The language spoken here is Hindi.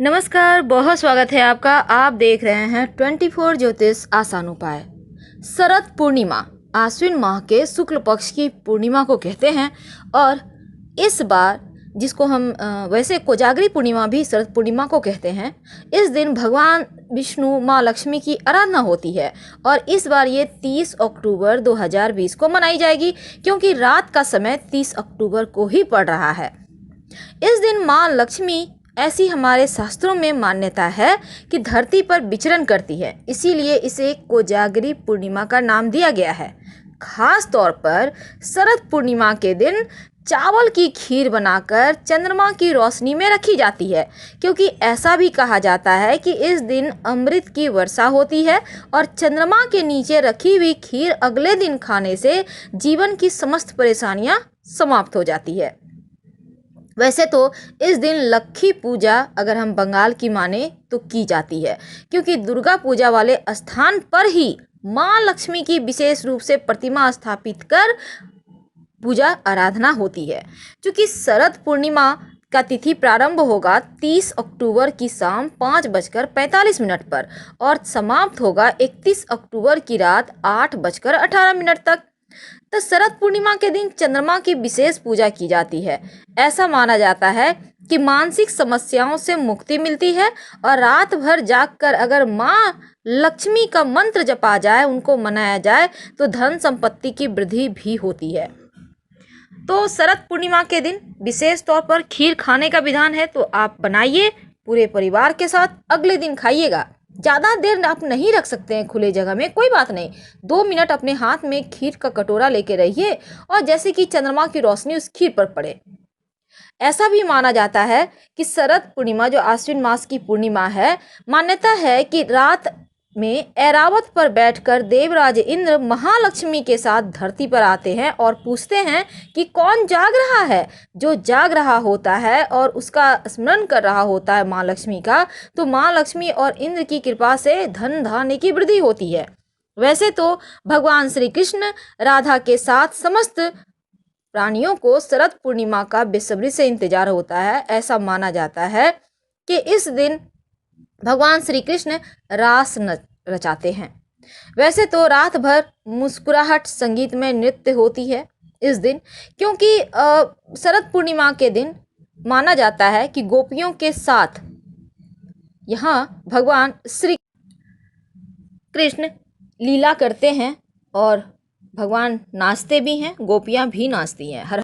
नमस्कार, बहुत स्वागत है आपका। आप देख रहे हैं 24 ज्योतिष आसान उपाय। शरद पूर्णिमा आश्विन माह के शुक्ल पक्ष की पूर्णिमा को कहते हैं और इस बार जिसको हम वैसे कोजागरी पूर्णिमा भी शरद पूर्णिमा को कहते हैं, इस दिन भगवान विष्णु माँ लक्ष्मी की आराधना होती है और इस बार ये 30 अक्टूबर 2020 को मनाई जाएगी, क्योंकि रात का समय 30 अक्टूबर को ही पड़ रहा है। इस दिन माँ लक्ष्मी ऐसी हमारे शास्त्रों में मान्यता है कि धरती पर विचरण करती है, इसीलिए इसे कोजागरी पूर्णिमा का नाम दिया गया है। खास तौर पर शरद पूर्णिमा के दिन चावल की खीर बनाकर चंद्रमा की रोशनी में रखी जाती है, क्योंकि ऐसा भी कहा जाता है कि इस दिन अमृत की वर्षा होती है और चंद्रमा के नीचे रखी हुई खीर अगले दिन खाने से जीवन की समस्त परेशानियां समाप्त हो जाती है। वैसे तो इस दिन लक्ष्मी पूजा अगर हम बंगाल की माने तो की जाती है, क्योंकि दुर्गा पूजा वाले स्थान पर ही माँ लक्ष्मी की विशेष रूप से प्रतिमा स्थापित कर पूजा आराधना होती है। क्योंकि शरद पूर्णिमा का तिथि प्रारंभ होगा 30 अक्टूबर की शाम 5:45 पर और समाप्त होगा 31 अक्टूबर की रात 8:18 तक। तो शरद पूर्णिमा के दिन चंद्रमा की विशेष पूजा की जाती है। ऐसा माना जाता है कि मानसिक समस्याओं से मुक्ति मिलती है और रात भर जागकर अगर माँ लक्ष्मी का मंत्र जपा जाए, उनको मनाया जाए, तो धन संपत्ति की वृद्धि भी होती है। तो शरद पूर्णिमा के दिन विशेष तौर पर खीर खाने का विधान है, तो आप बनाइए, पूरे परिवार के साथ अगले दिन खाइएगा। ज़्यादा देर आप नहीं रख सकते हैं खुले जगह में, कोई बात नहीं, 2 मिनट अपने हाथ में खीर का कटोरा लेके रहिए और जैसे कि चंद्रमा की रोशनी उस खीर पर पड़े। ऐसा भी माना जाता है कि शरद पूर्णिमा जो आश्विन मास की पूर्णिमा है, मान्यता है कि रात में ऐरावत पर बैठकर देवराज इंद्र महालक्ष्मी के साथ धरती पर आते हैं और पूछते हैं कि कौन जाग रहा है। जो जाग रहा होता है और उसका स्मरण कर रहा होता है माँ लक्ष्मी का, तो माँ लक्ष्मी और इंद्र की कृपा से धन धान्य की वृद्धि होती है। वैसे तो भगवान श्री कृष्ण राधा के साथ समस्त प्राणियों को शरद पूर्णिमा का बेसब्री से इंतजार होता है। ऐसा माना जाता है कि इस दिन भगवान श्री कृष्ण रास रचाते हैं। वैसे तो रात भर मुस्कुराहट संगीत में नृत्य होती है इस दिन, क्योंकि शरद पूर्णिमा के दिन माना जाता है कि गोपियों के साथ यहाँ भगवान श्री कृष्ण लीला करते हैं और भगवान नाचते भी हैं, गोपियाँ भी नाचती हैं। हर